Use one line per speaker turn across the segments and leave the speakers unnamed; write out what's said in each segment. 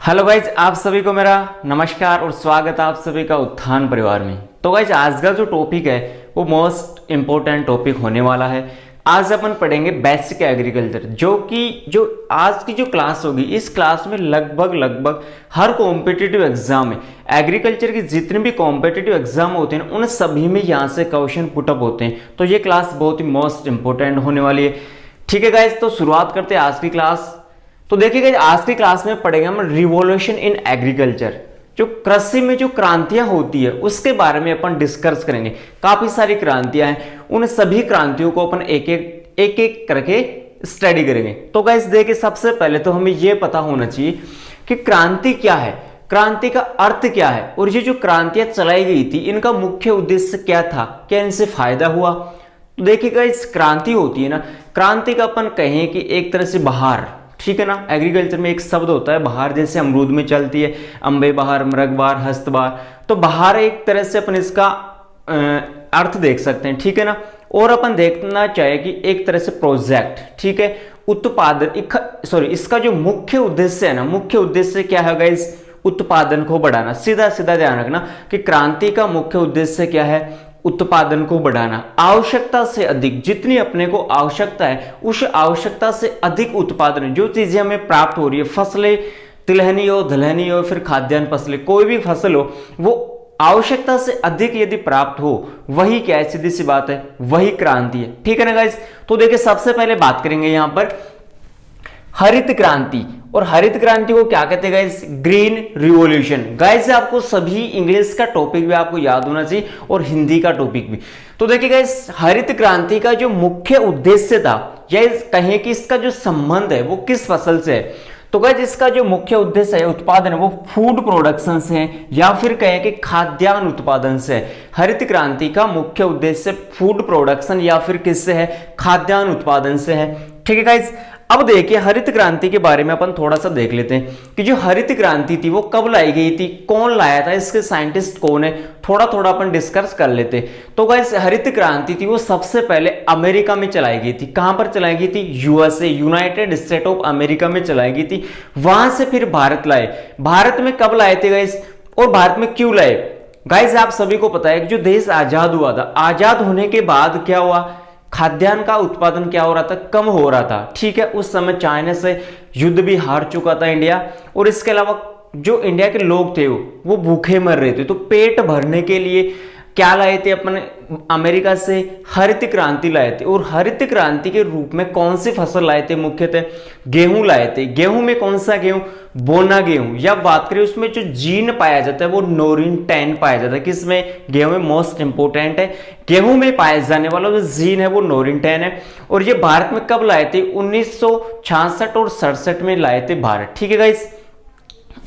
Hello guys, आप सभी को मेरा नमस्कार और स्वागत है आप सभी का उत्थान परिवार में। तो गाइज आज का जो टॉपिक है वो मोस्ट इम्पोर्टेंट टॉपिक होने वाला है। आज अपन पढ़ेंगे बेसिक एग्रीकल्चर, जो आज की जो क्लास होगी, इस क्लास में लगभग हर कॉम्पिटिटिव एग्जाम में एग्रीकल्चर की जितने भी कॉम्पिटिटिव एग्जाम होते हैं उन सभी में यहाँ से क्वेश्चन पुटअप होते हैं। तो ये क्लास बहुत ही मोस्ट इंपोर्टेंट होने वाली है। ठीक है गाइज, तो शुरुआत करते हैं आज की क्लास। तो देखिएगा आज की क्लास में पढ़ेंगे हम रिवॉल्यूशन इन एग्रीकल्चर। जो कृषि में जो क्रांतियां होती है उसके बारे में अपन डिस्कस करेंगे। काफी सारी क्रांतियां हैं, उन सभी क्रांतियों को अपन एक एक करके स्टडी करेंगे। तो गाइस देखिए, सबसे पहले तो हमें यह पता होना चाहिए कि क्रांति क्या है, क्रांति का अर्थ क्या है, और ये जो क्रांतियां चलाई गई थी इनका मुख्य उद्देश्य क्या था, क्या इनसे फायदा हुआ। तो देखिएगा, इस क्रांति होती है ना, क्रांति का अपन कहें कि एक तरह से बहार, ठीक है ना। एग्रीकल्चर में एक शब्द होता है बहार, जैसे अमरूद में चलती है अंबे बहार, मृग बहार, हस्त बहार। तो बहार एक तरह से अपन इसका अर्थ देख सकते हैं, ठीक है ना। और अपन देखना चाहे कि एक तरह से प्रोजेक्ट, ठीक है, उत्पादन इसका जो मुख्य उद्देश्य है ना, मुख्य उद्देश्य क्या है गाइस, उत्पादन को बढ़ाना। सीधा सीधा ध्यान रखना कि क्रांति का मुख्य उद्देश्य क्या है, उत्पादन को बढ़ाना। आवश्यकता से अधिक, जितनी अपने को आवश्यकता है उस आवश्यकता से अधिक उत्पादन, जो चीजें हमें प्राप्त हो रही है, फसलें तिलहनी हो, दलहनी हो, फिर खाद्यान्न फसलें, कोई भी फसल हो, वो आवश्यकता से अधिक यदि प्राप्त हो, वही क्या है, सीधी सी बात है, वही क्रांति है। ठीक है ना गाइस। तो देखिए, सबसे पहले बात करेंगे यहां पर हरित क्रांति। और हरित क्रांति को क्या कहते हैं गाइस, ग्रीन रिवॉल्यूशन। गाइस आपको सभी इंग्लिश का टॉपिक भी आपको याद होना चाहिए और हिंदी का टॉपिक भी। तो देखिए गाइस, हरित क्रांति का जो मुख्य उद्देश्य था, या कहें कि इसका जो संबंध है वो किस फसल से है, तो गाइस इसका जो मुख्य उद्देश्य है उत्पादन, वो फूड प्रोडक्शन से है, या फिर कहें कि खाद्यान्न उत्पादन से है। हरित क्रांति का मुख्य उद्देश्य फूड प्रोडक्शन या फिर किससे है, खाद्यान्न उत्पादन से है। ठीक है गाइस। अब देखिए, हरित क्रांति के बारे में अपन थोड़ा सा देख लेते हैं कि जो हरित क्रांति थी वो कब लाई गई थी, कौन लाया था, इसके साइंटिस्ट कौन है, थोड़ा थोड़ा अपन डिस्कस कर लेते हैं। तो गाइस हरित क्रांति थी वो सबसे पहले अमेरिका में चलाई गई थी। कहां पर चलाई गई थी, USA, United state of America में चलाई गई थी। वहां से फिर भारत लाए। भारत में कब लाए थे गाइस, और भारत में क्यों लाए। गाइस आप सभी को पता है कि जो देश आजाद हुआ था, आजाद होने के बाद क्या हुआ, खाद्यान्न का उत्पादन क्या हो रहा था, कम हो रहा था। ठीक है, उस समय चाइना से युद्ध भी हार चुका था इंडिया, और इसके अलावा जो इंडिया के लोग थे वो भूखे मर रहे थे। तो पेट भरने के लिए क्या लाए थे अपने अमेरिका से, हरित क्रांति लाए थे। और हरित क्रांति के रूप में कौन सी फसल लाए थे, मुख्यतः गेहूं लाए थे। गेहूं में कौन सा गेहूं, बोना गेहूं। या बात करें उसमें जो जीन पाया जाता है वो नोरिन 10 पाया जाता है। किसमें, गेहूं में मोस्ट इंपोर्टेंट है, गेहूं में पाया जाने वाला जो जीन है वो नोरिन 10 है। और ये भारत में कब लाए थे, 1966 और 67 में लाए थे भारत। ठीक है गाइस।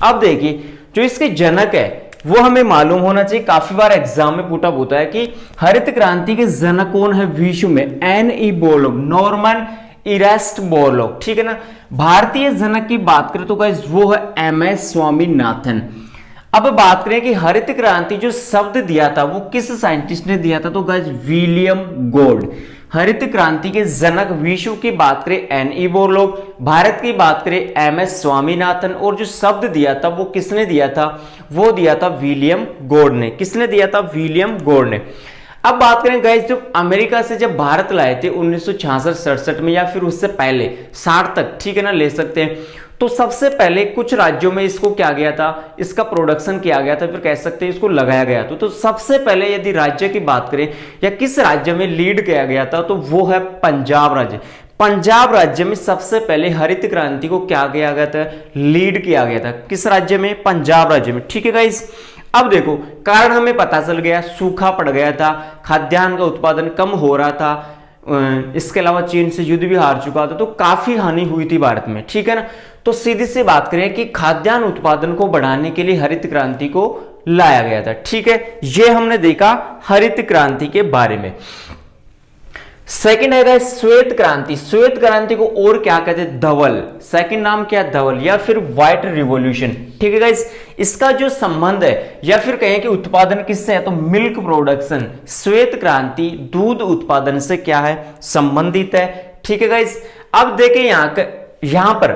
अब देखिए, जो इसके जनक है वो हमें मालूम होना चाहिए, काफी बार एग्जाम में पुटअप होता है कि हरित क्रांति के जनक कौन है विश्व में, एन.ई. Borlaug, Norman इरेस्ट Borlaug. ठीक है ना। भारतीय जनक की बात करें तो गाइस वो है एम.एस. स्वामीनाथन। अब बात करें कि हरित क्रांति जो शब्द दिया था वो किस साइंटिस्ट ने दिया था, तो गाइस विलियम गोल्ड। हरित क्रांति के जनक विश्व की बात करें एन.ई. बोरलॉग, भारत की बात करें एम.एस. स्वामीनाथन, और जो शब्द दिया था वो किसने दिया था, वो दिया था विलियम गोल्ड ने। किसने दिया था, विलियम गोल्ड ने। अब बात करें गाइस, जो अमेरिका से जब भारत लाए थे 1966-67 में, या फिर उससे पहले 60 तक, ठीक है ना, ले सकते हैं। तो सबसे पहले कुछ राज्यों में इसको क्या गया था, इसका प्रोडक्शन किया गया था, फिर कह सकते हैं इसको लगाया गया था। तो सबसे पहले यदि राज्य की बात करें या किस राज्य में लीड किया गया था, तो वो है पंजाब राज्य। पंजाब राज्य में सबसे पहले हरित क्रांति को क्या किया गया था, लीड किया गया था। किस राज्य में, पंजाब राज्य में। ठीक है गाइस। अब देखो, कारण हमें पता चल गया, सूखा पड़ गया था, खाद्यान्न का उत्पादन कम हो रहा था, इसके अलावा चीन से युद्ध भी हार चुका था, तो काफी हानि हुई थी भारत में। ठीक है ना। तो सीधी सी बात करें कि खाद्यान्न उत्पादन को बढ़ाने के लिए हरित क्रांति को लाया गया था। ठीक है, ये हमने देखा हरित क्रांति के बारे में। सेकंड है श्वेत क्रांति। श्वेत क्रांति को और क्या कहते हैं, धवल। सेकंड नाम क्या है, धवल, या फिर व्हाइट रिवॉल्यूशन। ठीक है गाइस। इसका जो संबंध है या फिर कहें कि उत्पादन किससे है, तो मिल्क प्रोडक्शन। श्वेत क्रांति दूध उत्पादन से क्या है, संबंधित है। ठीक है गाइस। अब देखें यहां पर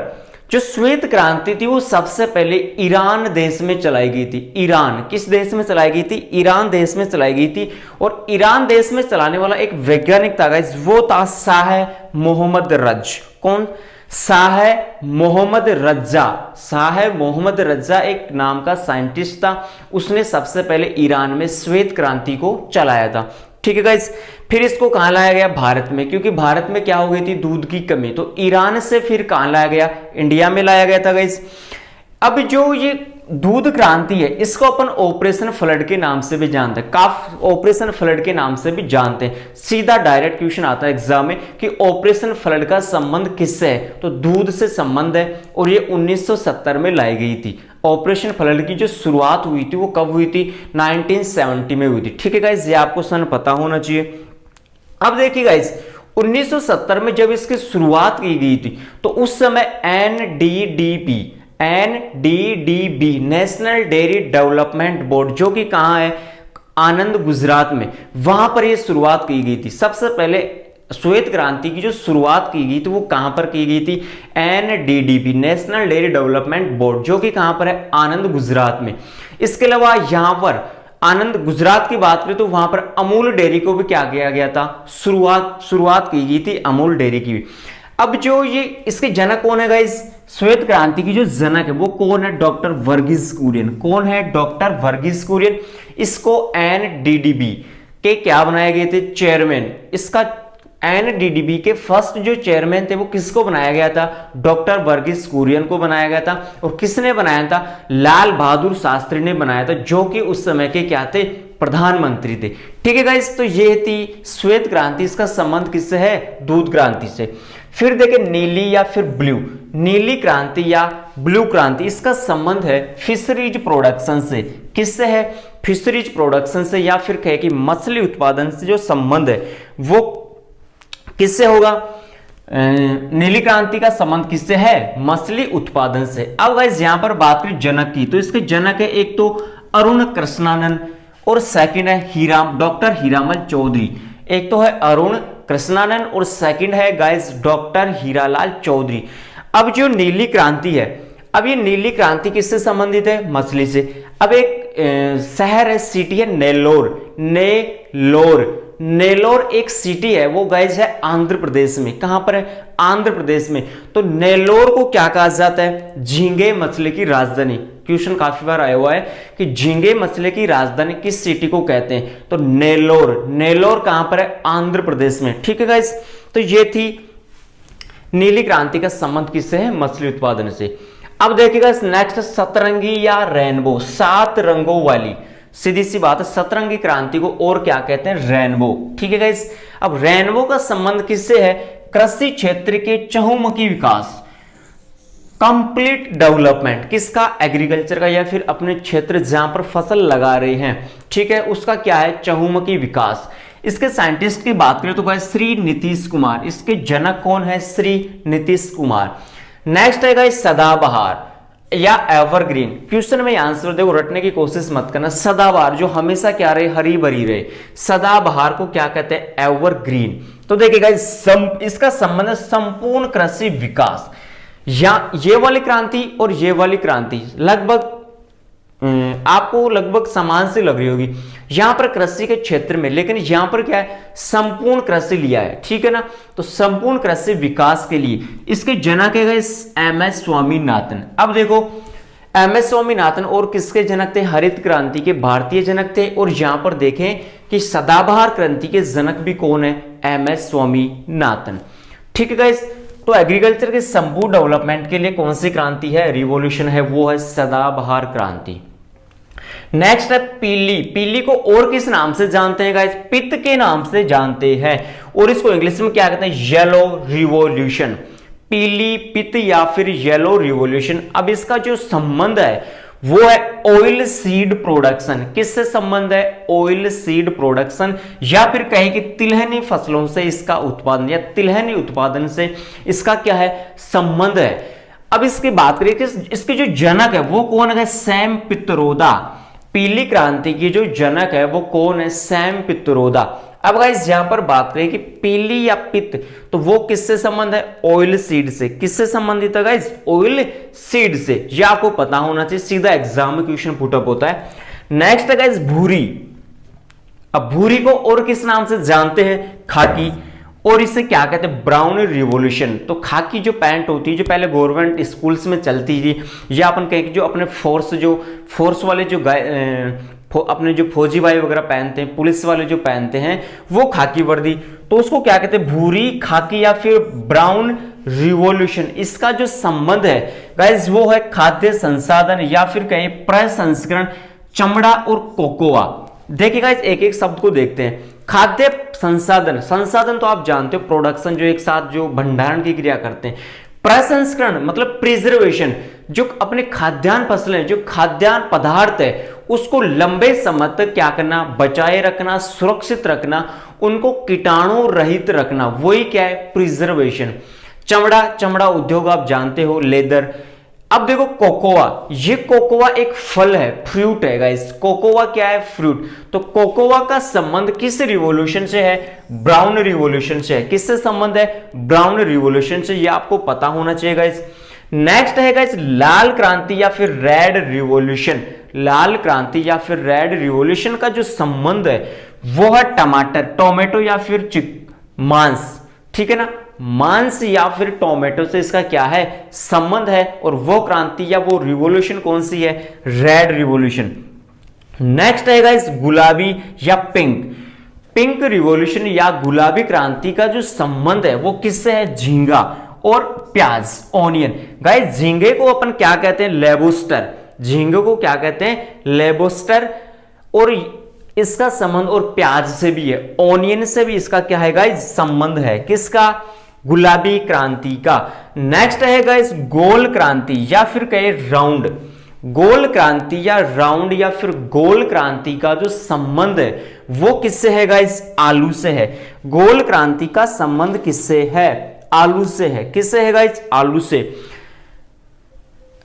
जो श्वेत क्रांति थी वो सबसे पहले ईरान देश में चलाई गई थी। ईरान किस देश में चलाई गई थी? ईरान देश में चलाई गई थी। और ईरान देश में चलाने वाला एक वैज्ञानिक था गाइस, वो था शाह मोहम्मद रज। कौन? शाह मोहम्मद रज्जा। शाह मोहम्मद रज्जा एक नाम का साइंटिस्ट था, उसने सबसे पहले ईरान में श्वेत क्रांति को चलाया था। ठीक है गाइस, फिर इसको कहां लाया गया? भारत में, क्योंकि भारत में क्या हो गई थी? दूध की कमी। तो ईरान से फिर कहां लाया गया? इंडिया में लाया गया था गाइस। अब जो ये दूध क्रांति है इसको अपन ऑपरेशन फ्लड के नाम से भी जानते हैं, काफ ऑपरेशन फ्लड के नाम से भी जानते हैं। सीधा डायरेक्ट क्वेश्चन आता है एग्जाम में कि ऑपरेशन फ्लड का संबंध किससे है? तो दूध से संबंध है, और ये 1970 में लाई गई थी। ऑपरेशन फ्लड की जो शुरुआत हुई थी वो कब हुई थी? 1970 में हुई थी। ठीक है गाइस, ये आपको सन पता होना चाहिए। अब देखिए गाइस, 1970 में जब इसकी शुरुआत की गई थी तो उस समय NDDB national dairy development board, जो कि कहां है? आनंद गुजरात में, वहां पर यह शुरुआत की गई थी। सबसे पहले श्वेत क्रांति की जो शुरुआत की गई थी वो कहां पर की गई थी? NDDB national dairy development board, जो कि कहां पर है? आनंद गुजरात में। इसके अलावा यहां पर आनंद गुजरात की बात करें तो वहां पर अमूल डेयरी को भी क्या किया गया था? शुरुआत की गई थी अमूल डेयरी की भी। अब जो ये इसके जनक कौन है गाइस? श्वेत क्रांति की जो जनक है वो कौन है? डॉक्टर वर्गीस कुरियन। कौन है? डॉक्टर वर्गीस कुरियन। इसको एनडीडीबी के क्या बनाए गए थे? चेयरमैन। इसका एनडीडीबी के फर्स्ट जो चेयरमैन थे वो किसको बनाया गया था? डॉक्टर वर्गीस कुरियन को बनाया गया था। और किसने बनाया था? लाल बहादुर शास्त्री ने बनाया था, जो कि उस समय के क्या थे? प्रधानमंत्री थे। ठीक है गाइस, तो ये थी श्वेत क्रांति। इसका संबंध किससे है? दूध क्रांति से। फिर देखें नीली या फिर ब्लू, नीली क्रांति या ब्लू क्रांति, इसका संबंध है फिशरीज प्रोडक्शन से। किससे है? फिशरीज प्रोडक्शन से, या फिर कहे कि मछली उत्पादन से जो संबंध है वो किससे होगा? नीली क्रांति का संबंध किससे है? मछली उत्पादन से। अब गाइस यहां पर बात करें जनक की, तो इसके जनक है एक तो अरुण कृष्णानंद, और सेकंड है डॉक्टर हीरामल चौधरी। एक तो है अरुण कृष्णानंद और सेकंड है गाइस डॉक्टर हीरालाल चौधरी। अब जो नीली क्रांति है, अब ये नीली क्रांति किससे संबंधित है? मछली से। अब एक शहर है, सिटी है नेल्लोर। नेल्लोर एक सिटी है, वो गाइस है आंध्र प्रदेश में। कहां पर है? आंध्र प्रदेश में। तो नेल्लोर को क्या कहा जाता है? झींगे मछली की राजधानी। क्वेश्चन काफी बार आया हुआ है कि झींगे मछली की राजधानी किस सिटी को कहते हैं? तो नेल्लोर कहां पर है? आंध्र प्रदेश में। ठीक है गाइस, तो ये थी नीली क्रांति का संबंध किससे है? मछली उत्पादन से। अब देखिएगा नेक्स्ट, सतरंगी या रेनबो, 7 रंगों वाली। सीधी सी बात है, सतरंगी क्रांति को और क्या कहते हैं? रेनबो। ठीक है गाइस, अब रेनबो का संबंध किससे है? कृषि क्षेत्र के चहुमुखी विकास, कंप्लीट डेवलपमेंट। किसका? एग्रीकल्चर का, या फिर अपने क्षेत्र जहां पर फसल लगा रहे हैं, ठीक है, उसका क्या है? चहुमुखी विकास। इसके साइंटिस्ट की बात करें तो गाइस श्री नीतीश कुमार। इसके जनक कौन है? श्री नीतीश कुमार। नेक्स्ट है गाइस सदाबहार या एवरग्रीन। क्वेश्चन में आंसर देखो, रटने की कोशिश मत करना। सदाबहार जो हमेशा क्या रहे? हरी भरी रहे। सदाबहार को क्या कहते हैं? एवरग्रीन। तो देखिएगा इसका संबंध है संपूर्ण कृषि विकास। या ये वाली क्रांति और ये वाली क्रांति लगभग आपको लगभग समान से लग रही होगी। यहां पर कृषि के क्षेत्र में, लेकिन यहां पर क्या है? संपूर्ण कृषि लिया है। ठीक है ना, तो संपूर्ण कृषि विकास के लिए इसके जनक है एमएस स्वामीनाथन। अब देखो एमएस स्वामीनाथन और किसके जनक थे? हरित क्रांति के भारतीय जनक थे। और यहां पर देखें कि सदाबहार क्रांति के जनक भी कौन है? एमएस स्वामीनाथन। ठीक है गाइस, तो एग्रीकल्चर के संपूर्ण डेवलपमेंट के लिए कौन सी क्रांति है? रिवॉल्यूशन है, वो है सदाबहार क्रांति। नेक्स्ट है पीली। पीली को और किस नाम से जानते हैं गाइस? पित्त के नाम से जानते हैं, और इसको इंग्लिश में क्या कहते हैं? Yellow revolution. पीली पित्त या फिर येलो रिवॉल्यूशन। अब इसका जो संबंध है वो है ऑयल सीड प्रोडक्शन। किससे संबंध है? ऑयल सीड प्रोडक्शन, या फिर कहें कि तिलहनी फसलों से इसका उत्पादन, या तिलहनी उत्पादन से इसका क्या है? संबंध है। अब इसकी बात करें कि इसके जो जनक है वो कौन है? सैम पित्रोदा। पीली क्रांति की जो जनक है वो कौन है? सैम पित्रोदा। अब गाइस यहां पर बात करें कि पीली या पित्त, तो वो किससे संबंध है? ऑयल सीड से। किससे संबंधित है गाइस? ऑयल सीड से। ये आपको पता होना चाहिए, सीधा एग्जाम में क्वेश्चन पुटअप होता है। नेक्स्ट है गाइस भूरी। अब भूरी को और किस नाम से जानते हैं? खाकी। और इसे क्या कहते हैं? Brown revolution. तो खाकी जो पैंट होती है, जो पहले गवर्नमेंट स्कूल्स में चलती थी, या अपन कहें कि जो अपने फोर्स वाले जो अपने जो फौजी भाई वगैरह पहनते हैं, पुलिस वाले जो पहनते हैं, वो खाकी वर्दी, तो उसको क्या कहते हैं? भूरी, खाकी या फिर ब्राउन रिवॉल्यूशन। इसका जो संबंध है गाइस वो है खाद्य संसाधन या फिर कहें प्रसंस्करण, चमड़ा और कोकोआ। देखिए गाइस एक एक शब्द को देखते हैं। खाद्य संसाधन, संसाधन तो आप जानते हो प्रोडक्शन, जो एक साथ जो भंडारण की क्रिया करते हैं। प्रसंस्करण मतलब प्रिजर्वेशन, जो अपने खाद्यान्न फसलें, जो खाद्यान्न पदार्थ है उसको लंबे समय तक क्या करना? बचाए रखना, सुरक्षित रखना, उनको कीटाणु रहित रखना, वही क्या है? प्रिजर्वेशन। चमड़ा, चमड़ा उद्योग आप जानते हो, लेदर। अब देखो कोकोआ, ये कोकोआ एक फल है, फ्रूट है गाइस। कोकोआ क्या है? फ्रूट। तो कोकोआ का संबंध किस रिवॉल्यूशन से है? ब्राउन रिवॉल्यूशन से है। किससे संबंध है? ब्राउन रिवॉल्यूशन से। ये आपको पता होना चाहिए गाइस। नेक्स्ट है गाइस लाल क्रांति या फिर रेड रिवॉल्यूशन। लाल क्रांति या फिर रेड रिवॉल्यूशन का जो संबंध है वो है टमाटर, टोमेटो या फिर मांस, ठीक है ना? मांस या फिर टोमेटो से इसका क्या है? संबंध है। और वो क्रांति या वो रिवॉल्यूशन कौन सी है? Red revolution. नेक्स्ट है गाइस गुलाबी या पिंक। पिंक रिवॉल्यूशन या गुलाबी क्रांति का जो संबंध है वो किससे है? झींगा और प्याज, ऑनियन। गाइस झींगे को अपन क्या कहते हैं? लेबोस्टर। झींगे को क्या कहते हैं? लेबोस्टर। और इसका संबंध और प्याज से भी है, ऑनियन से भी इसका क्या है गाइस? संबंध है। किसका? गुलाबी क्रांति का। नेक्स्ट है गाइस गोल क्रांति या फिर कहे राउंड। गोल क्रांति या राउंड या फिर गोल क्रांति का जो संबंध है वो किससे है गाइस? आलू से है। गोल क्रांति का संबंध किससे है? आलू से है। किससे है गाइस? आलू से।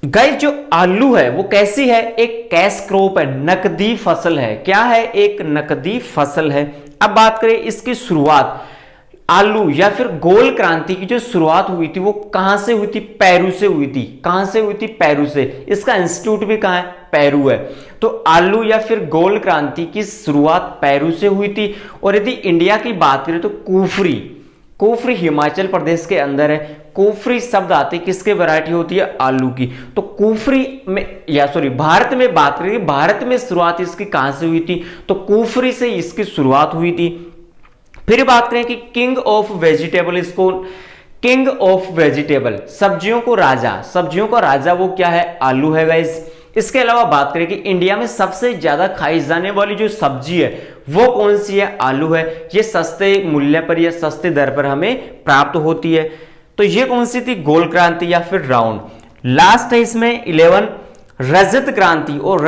गाइस जो आलू है वो कैसी है? एक कैश क्रॉप है, नकदी फसल है। क्या है? एक नकदी फसल है। अब बात करें इसकी शुरुआत, आलू या फिर गोल क्रांति की जो शुरुआत हुई थी वो कहां से हुई थी? पेरू से हुई थी। कहां से हुई थी? पेरू से। इसका इंस्टीट्यूट भी कहां है? पेरू है। तो आलू या फिर गोल क्रांति की शुरुआत पेरू से हुई थी। और यदि इंडिया की बात करें तो कुफरी, कुफरी हिमाचल प्रदेश के अंदर है। कुफरी शब्द आते किसके वैरायटी होती है? आलू की। तो कुफरी में या सॉरी भारत में बात करें, भारत में शुरुआत इसकी कहां से हुई थी? तो कुफरी से इसकी शुरुआत हुई थी। फिर बात करें कि किंग ऑफ वेजिटेबल, इसको किंग ऑफ वेजिटेबल, सब्जियों को राजा, सब्जियों का राजा वो क्या है? आलू है गाइस। इसके अलावा बात करें कि इंडिया में सबसे ज्यादा खाई जाने वाली जो सब्जी है वो कौन सी है? आलू है। ये सस्ते मूल्य पर या सस्ते दर पर हमें प्राप्त होती है। तो ये कौन सी थी? गोल क्रांति या फिर राउंड। लास्ट है इसमें 11 रजत क्रांति। और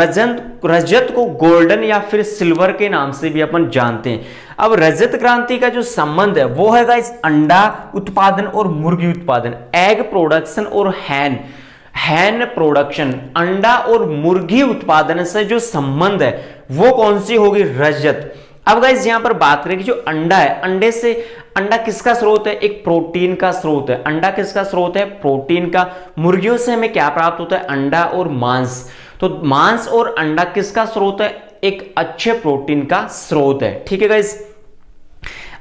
रजत को गोल्डन या फिर सिल्वर के नाम से भी अपन जानते हैं। अब रजत क्रांति का जो संबंध है वो है गाइस अंडा उत्पादन और मुर्गी उत्पादन, एग प्रोडक्शन और हैन प्रोडक्शन। अंडा और मुर्गी उत्पादन से जो संबंध है वो कौन सी होगी? रजत। अब गाइस यहां पर बात करें कि जो अंडा है, अंडे से, अंडा किसका स्रोत है? एक प्रोटीन का स्रोत है। अंडा किसका स्रोत है? प्रोटीन का। मुर्गियों से हमें क्या प्राप्त होता है? अंडा और मांस। तो मांस और अंडा किसका स्रोत है? एक अच्छे प्रोटीन का स्रोत है। ठीक है गाइस।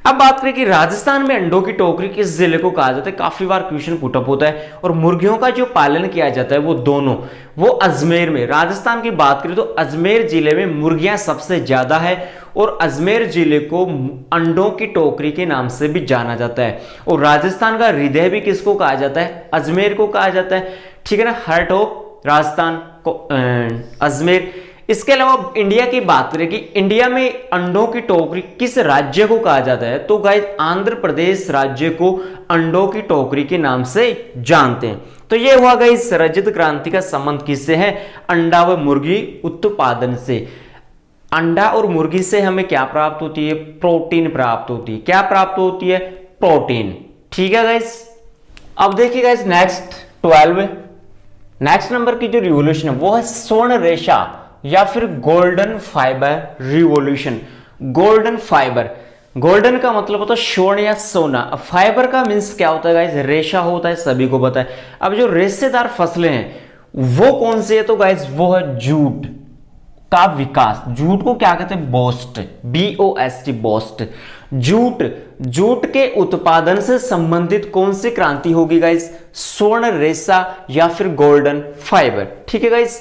अब बात करें कि राजस्थान में अंडों की टोकरी किस जिले को कहा जाता है? काफी बार क्वेश्चन पुटअप होता है। और मुर्गियों का जो पालन किया जाता है वो दोनों, वो अजमेर में। राजस्थान की बात करें तो अजमेर जिले में मुर्गियां सबसे ज्यादा है। और अजमेर जिले को अंडों की टोकरी के नाम से भी जाना जाता है। और राजस्थान का हृदय भी किसको कहा जाता है? अजमेर को कहा जाता है। ठीक है ना? हार्ट ऑफ राजस्थान को अजमेर। इसके अलावा इंडिया की बात करें कि इंडिया में अंडों की टोकरी किस राज्य को कहा जाता है? तो गाइस आंध्र प्रदेश राज्य को अंडों की टोकरी के नाम से जानते हैं। तो ये हुआ गाइस रजत क्रांति का संबंध किससे है? अंडा व मुर्गी उत्पादन से। अंडा और मुर्गी से हमें क्या प्राप्त होती है? प्रोटीन प्राप्त होती है। क्या प्राप्त होती है? प्रोटीन। ठीक है गाइस। अब देखिए गाइस नेक्स्ट 12 नेक्स्ट नंबर की जो रिवॉल्यूशन है वो है स्वर्ण रेशा या फिर golden fibre revolution. Golden fibre, golden का मतलब होता है स्वर्ण या सोना। फाइबर का मीन्स क्या होता है गाइज, रेशा होता है, सभी को पता है। अब जो रेशेदार फसलें हैं वो कौन सी है, तो गाइज वो है जूट का विकास। जूट को क्या कहते हैं, बोस्ट, BOST, बोस्ट। जूट के उत्पादन से संबंधित कौन सी क्रांति होगी गाइज, स्वर्ण रेशा या फिर गोल्डन फाइबर। ठीक है गाइज।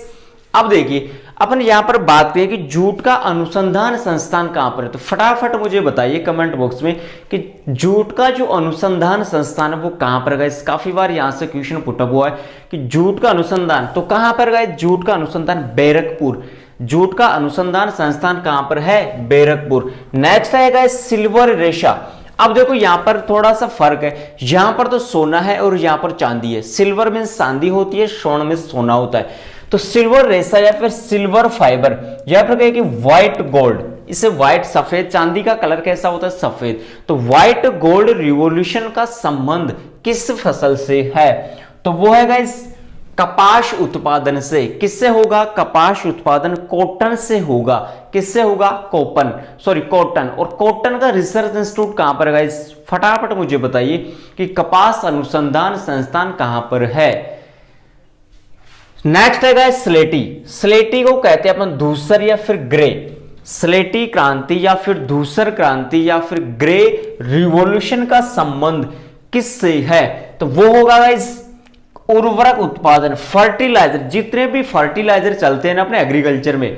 अब देखिए अपन यहां पर बात करें कि जूट का अनुसंधान संस्थान कहां पर है, तो फटाफट मुझे बताइए कमेंट बॉक्स में कि जूट का जो अनुसंधान संस्थान है वो कहां पर गाइस। काफी बार यहां से क्वेश्चन पुटअप हुआ है कि जूट का अनुसंधान, तो कहां पर गाइस, जूट का अनुसंधान बैरकपुर। जूट का अनुसंधान संस्थान कहां पर है, बैरकपुर। नेक्स्ट है गाइस सिल्वर रेशा। अब देखो यहां पर थोड़ा सा फर्क है, यहां पर तो सोना है और यहां पर चांदी है। सिल्वर में चांदी होती है, स्वर्ण में सोना होता है। तो सिल्वर रेशा या फिर सिल्वर फाइबर या फिर कहें कि व्हाइट गोल्ड, इसे व्हाइट सफेद, चांदी का कलर कैसा होता है, सफेद। तो व्हाइट गोल्ड रिवॉल्यूशन का संबंध किस फसल से है, तो वो है गाइस कपास उत्पादन से। किससे होगा, कपास उत्पादन, कॉटन से होगा। किससे होगा, कॉटन। और कॉटन का रिसर्च इंस्टीट्यूट कहां पर है गाइस, फटाफट मुझे बताइए कि कपास अनुसंधान संस्थान कहां पर है। नेक्स्ट है गाइस स्लेटी। स्लेटी को कहते हैं अपन धूसर या फिर ग्रे। स्लेटी क्रांति या फिर धूसर क्रांति या फिर ग्रे रिवॉल्यूशन का संबंध किससे है, तो वो होगा गाइस उर्वरक उत्पादन, फर्टिलाइजर। जितने भी फर्टिलाइजर चलते हैं ना अपने एग्रीकल्चर में,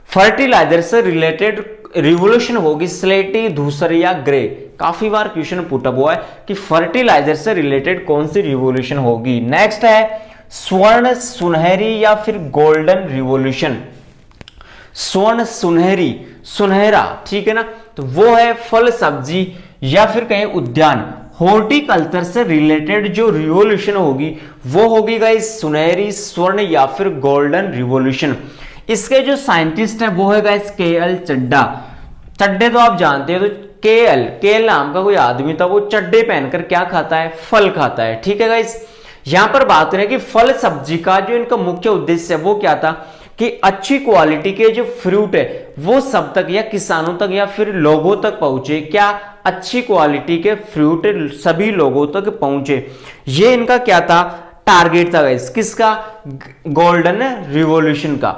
फर्टिलाइजर से रिलेटेड रिवॉल्यूशन होगी स्लेटी, धूसर या ग्रे। काफी बार क्वेश्चन पुटअप हुआ है कि फर्टिलाइजर से रिलेटेड कौन सी रिवॉल्यूशन होगी। नेक्स्ट है स्वर्ण सुनहरी या फिर गोल्डन रिवॉल्यूशन। स्वर्ण सुनहरी, सुनहरा, ठीक है ना, तो वो है फल सब्जी या फिर कहें उद्यान, हॉर्टिकल्चर से रिलेटेड जो रिवॉल्यूशन होगी वो होगी गाइस सुनहरी, स्वर्ण या फिर गोल्डन रिवॉल्यूशन। इसके जो साइंटिस्ट है वो है गाइस KL चड्डा। चड्डे तो आप जानते हो, तो KL नाम का कोई आदमी था, वो चड्डे पहनकर क्या खाता है, फल खाता है। ठीक है गाइस। यहां पर बात करें कि फल सब्जी का जो इनका मुख्य उद्देश्य है वो क्या था कि अच्छी क्वालिटी के जो फ्रूट है वो सब तक या किसानों तक या फिर लोगों तक पहुंचे। क्या, अच्छी क्वालिटी के फ्रूट सभी लोगों तक पहुंचे, ये इनका क्या था, टारगेट था गाइस। किसका, गोल्डन रिवॉल्यूशन का।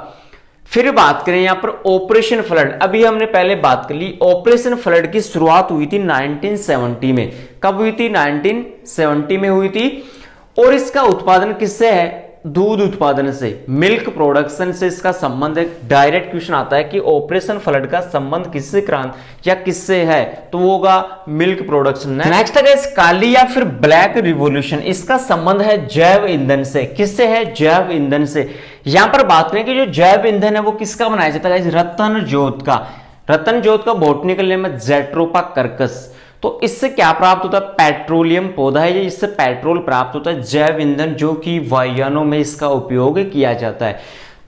फिर बात करें यहां पर ऑपरेशन फ्लड। अभी हमने पहले बात कर ली, ऑपरेशन फ्लड की शुरुआत हुई थी 1970 में। कब हुई थी, 1970 में हुई थी। और इसका उत्पादन किससे है, दूध उत्पादन से, मिल्क प्रोडक्शन से इसका संबंध है। डायरेक्ट क्वेश्चन आता है कि ऑपरेशन फ्लड का संबंध किससे क्रांति या किससे है, तो वो होगा मिल्क प्रोडक्शन। नेक्स्ट है काली या फिर ब्लैक रिवॉल्यूशन। इसका संबंध है जैव ईंधन से। किससे है, जैव ईंधन से। यहां पर बात करें कि जो जैव ईंधन है वो किसका बनाया जाता है, रतन जोत का। रतन जोत का बॉटनिकल नेम है जेट्रोपा कर्कस। तो इससे क्या प्राप्त होता है, पेट्रोलियम पौधा है, इससे पेट्रोल प्राप्त होता है, जैव ईंधन, जो कि वायुयानों में इसका उपयोग किया जाता है।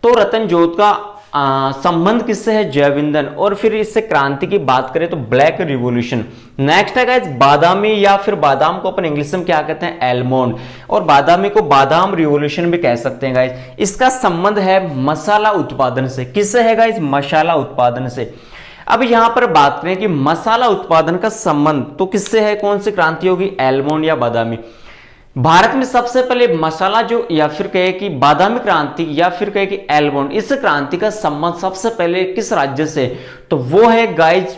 तो रतन जोत का संबंध किससे है, जैव ईंधन। और फिर इससे क्रांति की बात करें तो ब्लैक रिवॉल्यूशन। नेक्स्ट है गाइस बादामी या फिर बादाम को अपन इंग्लिश में क्या कहते हैं, एलमोंड। और बादामी को बादाम रिवॉल्यूशन भी कह सकते हैं गाइस। इसका संबंध है मसाला उत्पादन से। किससे है गाइस, मसाला उत्पादन से। अब यहां पर बात करें कि मसाला उत्पादन का संबंध तो किससे है, कौन सी क्रांति होगी, एलमोंड या बादामी। भारत में सबसे पहले मसाला जो या फिर कहे कि बादामी क्रांति या फिर कहे कि एलमोंड, इस क्रांति का संबंध सबसे पहले किस राज्य से, तो वो है गाइज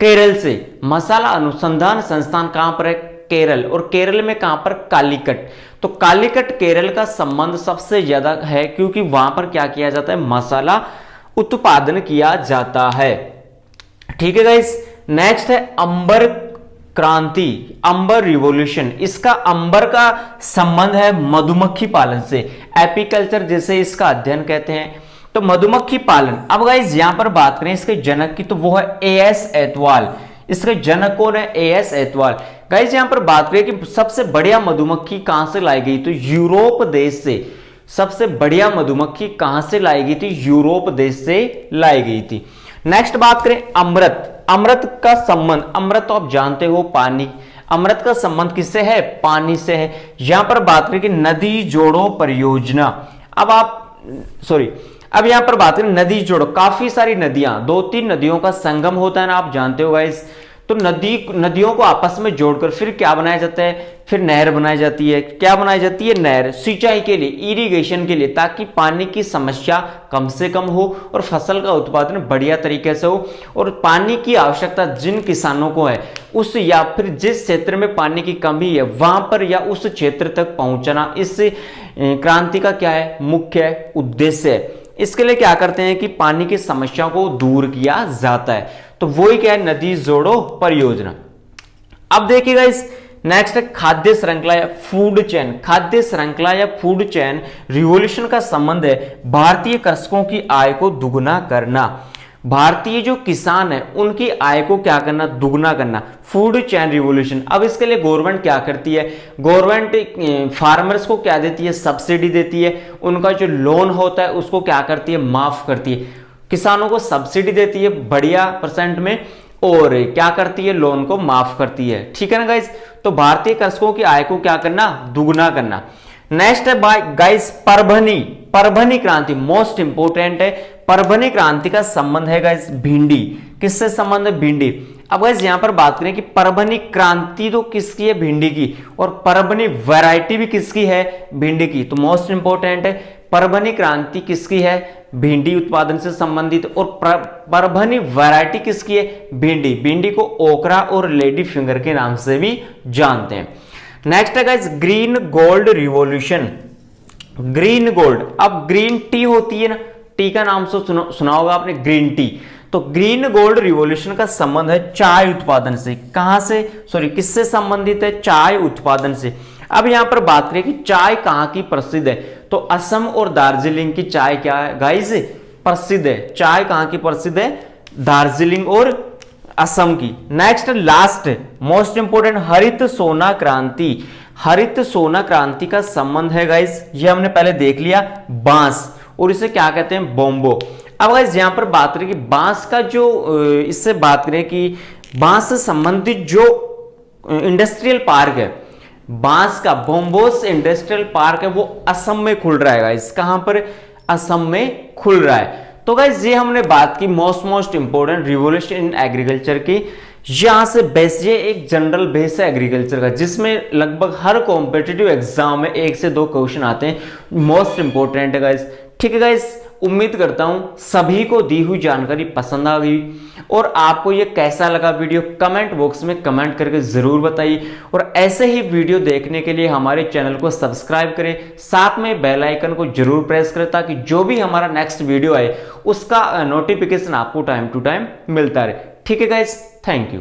केरल से। मसाला अनुसंधान संस्थान कहां पर है, केरल। और केरल में कहां पर, कालीकट। तो कालीकट केरल का संबंध सबसे ज्यादा है क्योंकि वहां पर क्या किया जाता है, मसाला उत्पादन किया जाता है। ठीक है गाइस। नेक्स्ट है अंबर क्रांति, अंबर रिवॉल्यूशन। इसका अंबर का संबंध है मधुमक्खी पालन से, एपीकल्चर जैसे इसका अध्ययन कहते हैं। तो मधुमक्खी पालन। अब गाइस यहां पर बात करें इसके जनक की, तो वो है A.S. एतवाल। इसके जनक कौन है, A.S. एतवाल। गाइस यहां पर बात करें कि सबसे बढ़िया मधुमक्खी कहां से लाई गई, तो यूरोप देश से। सबसे बढ़िया मधुमक्खी कहां से लाई गई थी, यूरोप देश से लाई गई थी। नेक्स्ट बात करें अमृत। अमृत का संबंध, अमृत तो आप जानते हो पानी, अमृत का संबंध किससे है, पानी से है। यहां पर बात करें कि नदी जोड़ो परियोजना। अब यहां पर बात करें नदी जोड़ो, काफी सारी नदियां, 2-3 नदियों का संगम होता है ना, आप जानते हो गाइस। तो नदियों को आपस में जोड़कर फिर क्या बनाया जाता है, फिर नहर बनाई जाती है। क्या बनाई जाती है? नहर, सिंचाई के लिए, इरिगेशन के लिए, ताकि पानी की समस्या कम से कम हो और फसल का उत्पादन बढ़िया तरीके से हो। और पानी की आवश्यकता जिन किसानों को है उस या फिर जिस क्षेत्र में पानी की कमी है वहां पर या उस क्षेत्र तक पहुंचना इस क्रांति का क्या है? मुख्य उद्देश्य है। इसके लिए क्या करते हैं कि पानी की समस्या को दूर किया जाता है। तो वही क्या है? नदी जोड़ो परियोजना। अब देखिएगा इस नेक्स्ट है खाद्य श्रृंखला या फूड चेन। खाद्य श्रृंखला या फूड चेन रिवॉल्यूशन का संबंध है भारतीय कृषकों की आय को दुगना करना। भारतीय जो किसान है उनकी आय को क्या करना? दुगना करना। Food chain revolution. अब इसके लिए गवर्नमेंट क्या करती है? गवर्नमेंट फार्मर्स को क्या देती है? सब्सिडी देती है। उनका जो लोन होता है उसको क्या करती है? माफ करती है। किसानों को सब्सिडी देती है बढ़िया परसेंट में, और क्या करती है? लोन को माफ करती है। ठीक है ना गाइस? तो भारतीय कृषकों की आय को क्या करना? दुगना करना। नेक्स्ट है गाइस परभनी क्रांति, मोस्ट इंपोर्टेंट है। परभनी क्रांति का संबंध है गाइस भिंडी। किससे संबंध है? भिंडी। अब गाइस यहां पर बात करें कि परभनी क्रांति तो किसकी है? भिंडी की। और परभनी वैरायटी भी किसकी है? भिंडी की। तो मोस्ट इंपोर्टेंट है, परभनी क्रांति किसकी है? भिंडी उत्पादन से संबंधित। और परभनी वैरायटी किसकी है? भिंडी। भिंडी को ओकरा और लेडी फिंगर के नाम से भी जानते हैं। नेक्स्ट है guys green gold revolution. Green gold, अब ग्रीन टी होती है ना, टी का नाम से सुना होगा आपने, ग्रीन टी। तो ग्रीन गोल्ड रिवॉल्यूशन का संबंध है चाय उत्पादन से। कहां से? सॉरी, किससे संबंधित है? चाय उत्पादन से। अब यहां पर बात करें कि चाय कहां की प्रसिद्ध है, तो असम और दार्जिलिंग की चाय क्या है गाइस? प्रसिद्ध है। चाय कहां की प्रसिद्ध है? दार्जिलिंग और असम की। नेक्स्ट लास्ट मोस्ट इंपोर्टेंट हरित सोना क्रांति। हरित सोना क्रांति का संबंध है गाइस, ये हमने पहले देख लिया, बांस, और इसे क्या कहते हैं? बोम्बो। अब गाइस यहां पर बात करें कि बांस का जो इससे बात करें कि बांस से संबंधित जो इंडस्ट्रियल पार्क है, बांस का बोम्बोस इंडस्ट्रियल पार्क है, वो असम में खुल रहा है गाइस। कहां पर? असम में खुल रहा है। तो गाइस ये हमने बात की most important revolution in agriculture की। यहां से बेस, ये एक जनरल बेस है एग्रीकल्चर का, जिसमें लगभग हर कॉम्पिटिटिव एग्जाम में 1 से 2 क्वेश्चन आते हैं। मोस्ट इंपोर्टेंट है गाइस। ठीक है गाइस, उम्मीद करता हूं सभी को दी हुई जानकारी पसंद आ गई। और आपको ये कैसा लगा वीडियो, कमेंट बॉक्स में कमेंट करके जरूर बताइए। और ऐसे ही वीडियो देखने के लिए हमारे चैनल को सब्सक्राइब करें, साथ में बेल आइकन को जरूर प्रेस करें, ताकि जो भी हमारा नेक्स्ट वीडियो आए उसका नोटिफिकेशन आपको टाइम टू टाइम मिलता रहे। ठीक है गाइस, थैंक यू।